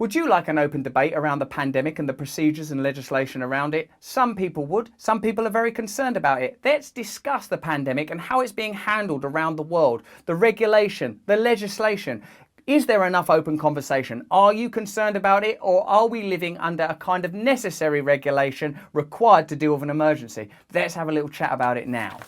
Would you like an open debate around the pandemic and the procedures and legislation around it? Some people would. Some people are very concerned about it. Let's discuss the pandemic and how it's being handled around the world, the regulation, the legislation. Is there enough open conversation? Are you concerned about it, or are we living under a kind of necessary regulation required to deal with an emergency? Let's have a little chat about it now.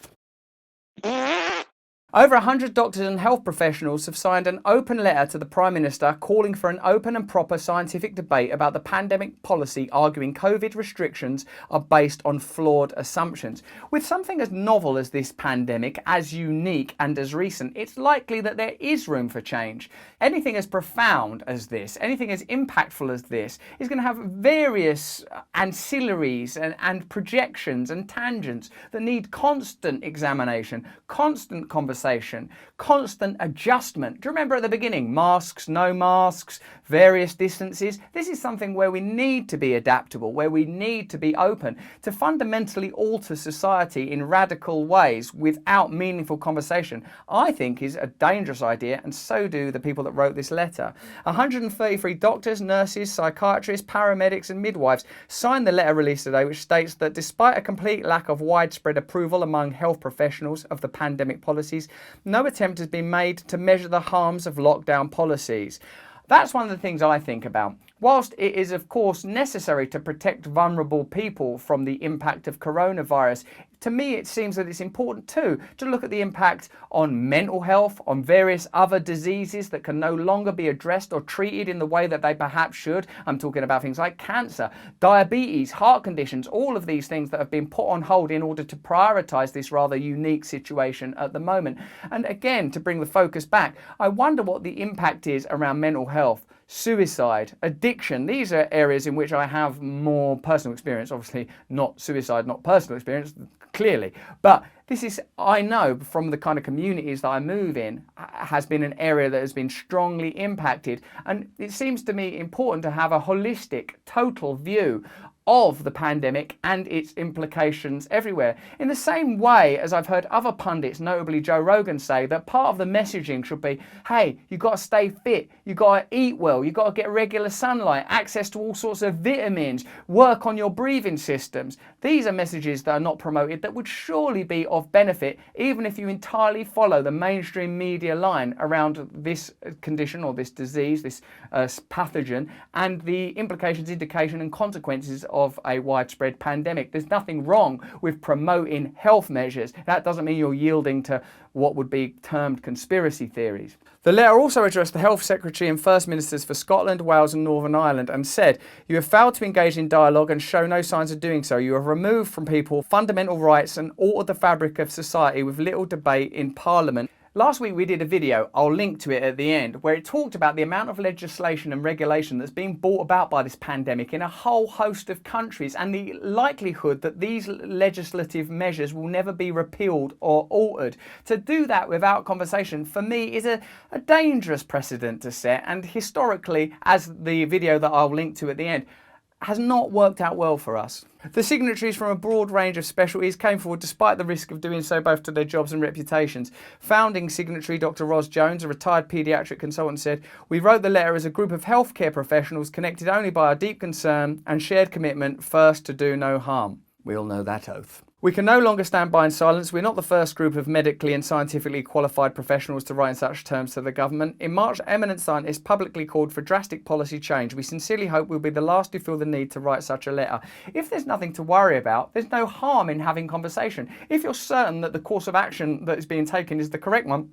Over 100 doctors and health professionals have signed an open letter to the Prime Minister calling for an open and proper scientific debate about the pandemic policy, arguing COVID restrictions are based on flawed assumptions. With something as novel as this pandemic, as unique and as recent, it's likely that there is room for change. Anything as profound as this, anything as impactful as this, is going to have various ancillaries and projections and tangents that need constant examination, constant conversation, constant adjustment. Do you remember at the beginning, masks, no masks, various distances? This is something where we need to be adaptable, where we need to be open. To fundamentally alter society in radical ways without meaningful conversation, I think is a dangerous idea, and so do the people that wrote this letter. 133 doctors, nurses, psychiatrists, paramedics and midwives signed the letter released today, which states that despite a complete lack of widespread approval among health professionals of the pandemic policies, no attempt has been made to measure the harms of lockdown policies. That's one of the things I think about. Whilst it is of course necessary to protect vulnerable people from the impact of coronavirus, to me it seems that it's important too to look at the impact on mental health, on various other diseases that can no longer be addressed or treated in the way that they perhaps should. I'm talking about things like cancer, diabetes, heart conditions, all of these things that have been put on hold in order to prioritise this rather unique situation at the moment. And again, to bring the focus back, I wonder what the impact is around mental health, suicide, addiction. These are areas in which I have more personal experience. Obviously not suicide, not personal experience, clearly. But this is, I know from the kind of communities that I move in, has been an area that has been strongly impacted. And it seems to me important to have a holistic, total view of the pandemic and its implications everywhere. In the same way as I've heard other pundits, notably Joe Rogan, say that part of the messaging should be, hey, you've got to stay fit, you've got to eat well, you've got to get regular sunlight, access to all sorts of vitamins, work on your breathing systems. These are messages that are not promoted that would surely be of benefit, even if you entirely follow the mainstream media line around this condition or this disease, this pathogen, and the implications, indication and consequences of a widespread pandemic. There's nothing wrong with promoting health measures. That doesn't mean you're yielding to what would be termed conspiracy theories. The letter also addressed the Health Secretary and First Ministers for Scotland, Wales and Northern Ireland and said, "You have failed to engage in dialogue and show no signs of doing so. You have removed from people fundamental rights and altered the fabric of society with little debate in Parliament." Last week we did a video, I'll link to it at the end, where it talked about the amount of legislation and regulation that's being brought about by this pandemic in a whole host of countries, and the likelihood that these legislative measures will never be repealed or altered. To do that without conversation, for me, is a dangerous precedent to set, and historically, as the video that I'll link to at the end, has not worked out well for us. The signatories from a broad range of specialties came forward despite the risk of doing so both to their jobs and reputations. Founding signatory Dr. Ros Jones, a retired paediatric consultant, said, "We wrote the letter as a group of healthcare professionals connected only by our deep concern and shared commitment first to do no harm." We all know that oath. "We can no longer stand by in silence. We're not the first group of medically and scientifically qualified professionals to write in such terms to the government. In March, eminent scientists publicly called for drastic policy change. We sincerely hope we'll be the last to feel the need to write such a letter." If there's nothing to worry about, there's no harm in having conversation. If you're certain that the course of action that is being taken is the correct one,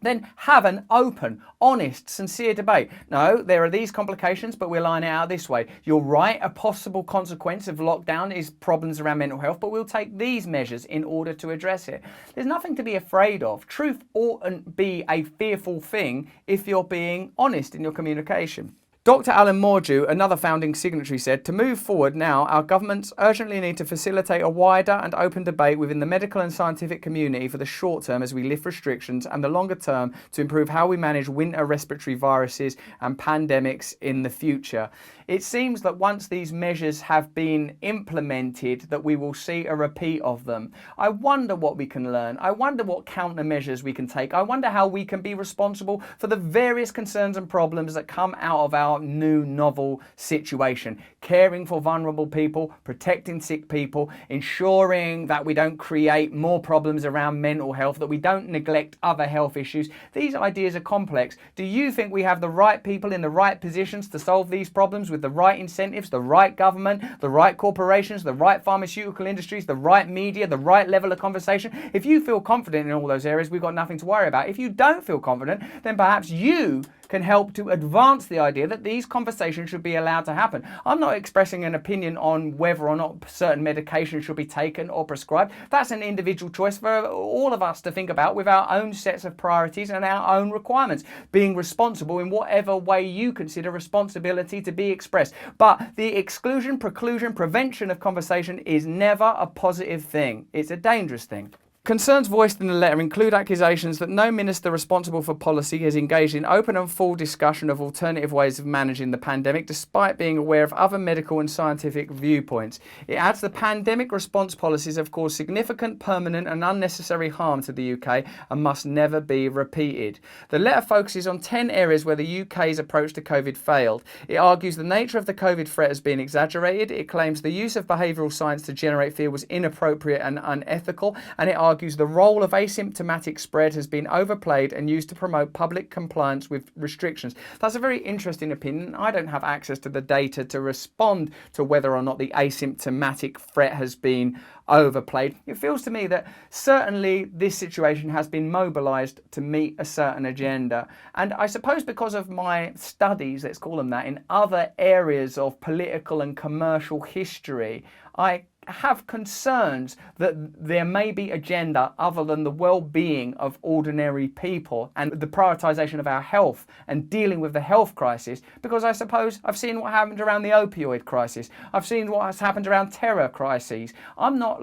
then have an open, honest, sincere debate. No, there are these complications, but we'll line it out this way. You're right, a possible consequence of lockdown is problems around mental health, but we'll take these measures in order to address it. There's nothing to be afraid of. Truth oughtn't be a fearful thing if you're being honest in your communication. Dr. Alan Mordew, another founding signatory, said, "To move forward now, our governments urgently need to facilitate a wider and open debate within the medical and scientific community for the short term as we lift restrictions, and the longer term to improve how we manage winter respiratory viruses and pandemics in the future." It seems that once these measures have been implemented, that we will see a repeat of them. I wonder what we can learn. I wonder what countermeasures we can take. I wonder how we can be responsible for the various concerns and problems that come out of our our new novel situation. Caring for vulnerable people, protecting sick people, ensuring that we don't create more problems around mental health, that we don't neglect other health issues. These ideas are complex. Do you think we have the right people in the right positions to solve these problems with the right incentives, the right government, the right corporations, the right pharmaceutical industries, the right media, the right level of conversation? If you feel confident in all those areas, we've got nothing to worry about. If you don't feel confident, then perhaps you can help to advance the idea that these conversations should be allowed to happen. I'm not expressing an opinion on whether or not certain medication should be taken or prescribed. That's an individual choice for all of us to think about with our own sets of priorities and our own requirements, being responsible in whatever way you consider responsibility to be expressed. But the exclusion, preclusion, prevention of conversation is never a positive thing. It's a dangerous thing. Concerns voiced in the letter include accusations that no minister responsible for policy has engaged in open and full discussion of alternative ways of managing the pandemic, despite being aware of other medical and scientific viewpoints. It adds the pandemic response policies have caused significant, permanent and unnecessary harm to the UK and must never be repeated. The letter focuses on 10 areas where the UK's approach to COVID failed. It argues the nature of the COVID threat has been exaggerated. It claims the use of behavioural science to generate fear was inappropriate and unethical, and it argues the role of asymptomatic spread has been overplayed and used to promote public compliance with restrictions. That's a very interesting opinion. I don't have access to the data to respond to whether or not the asymptomatic threat has been overplayed. It feels to me that certainly this situation has been mobilised to meet a certain agenda. And I suppose because of my studies, let's call them that, in other areas of political and commercial history, I have concerns that there may be agenda other than the well-being of ordinary people and the prioritisation of our health and dealing with the health crisis, because I suppose I've seen what happened around the opioid crisis. I've seen what has happened around terror crises. I'm not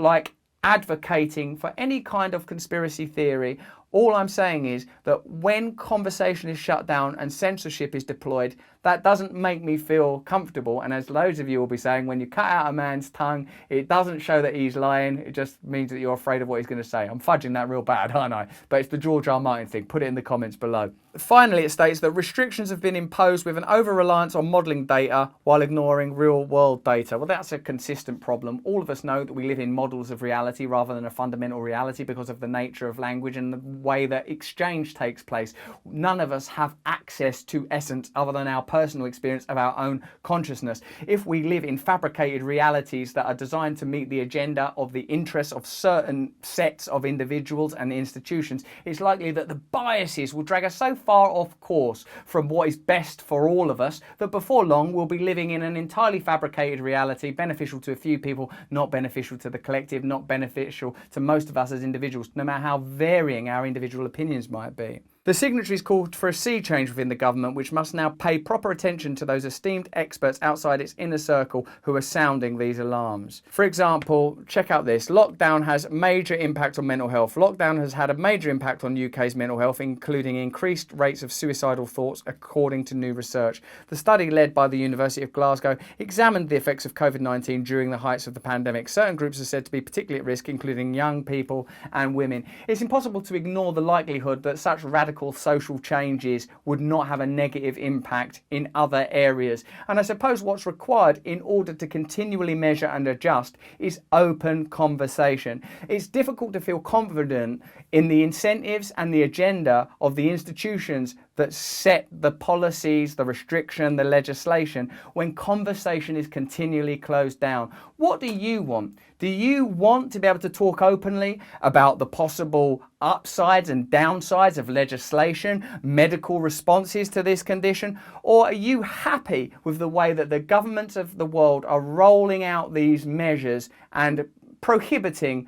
advocating for any kind of conspiracy theory. All I'm saying is that when conversation is shut down and censorship is deployed, that doesn't make me feel comfortable. And as loads of you will be saying, when you cut out a man's tongue, it doesn't show that he's lying. It just means that you're afraid of what he's going to say. I'm fudging that real bad, aren't I? But it's the George R. Martin thing. Put it in the comments below. Finally, it states that restrictions have been imposed with an over-reliance on modelling data while ignoring real-world data. Well, that's a consistent problem. All of us know that we live in models of reality rather than a fundamental reality because of the nature of language and the way that exchange takes place. None of us have access to essence other than our personal experience of our own consciousness. If we live in fabricated realities that are designed to meet the agenda of the interests of certain sets of individuals and institutions, it's likely that the biases will drag us so far off course from what is best for all of us that before long we'll be living in an entirely fabricated reality, beneficial to a few people, not beneficial to the collective, not beneficial to most of us as individuals, no matter how varying our individual opinions might be. The signatories called for a sea change within the government, which must now pay proper attention to those esteemed experts outside its inner circle who are sounding these alarms. For example, check out this. Lockdown has major impact on mental health. Lockdown has had a major impact on UK's mental health, including increased rates of suicidal thoughts, according to new research. The study, led by the University of Glasgow, examined the effects of COVID-19 during the heights of the pandemic. Certain groups are said to be particularly at risk, including young people and women. It's impossible to ignore the likelihood that such radical social changes would not have a negative impact in other areas. And I suppose what's required in order to continually measure and adjust is open conversation. It's difficult to feel confident in the incentives and the agenda of the institutions that set the policies, the restriction, the legislation, when conversation is continually closed down. What do you want? Do you want to be able to talk openly about the possible upsides and downsides of legislation, medical responses to this condition? Or are you happy with the way that the governments of the world are rolling out these measures and prohibiting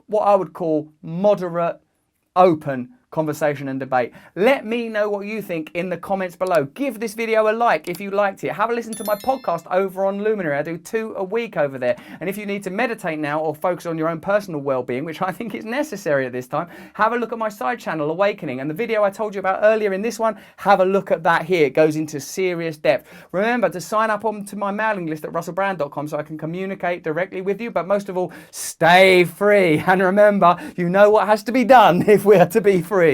what I would call moderate, open conversation and debate? Let me know what you think in the comments below. Give this video a like if you liked it. Have a listen to my podcast over on Luminary. I do 2 a week over there. And if you need to meditate now or focus on your own personal well-being, which I think is necessary at this time, have a look at my side channel, Awakening. And the video I told you about earlier in this one, have a look at that here. It goes into serious depth. Remember to sign up onto my mailing list at russellbrand.com so I can communicate directly with you. But most of all, stay free. And remember, you know what has to be done if we are to be free.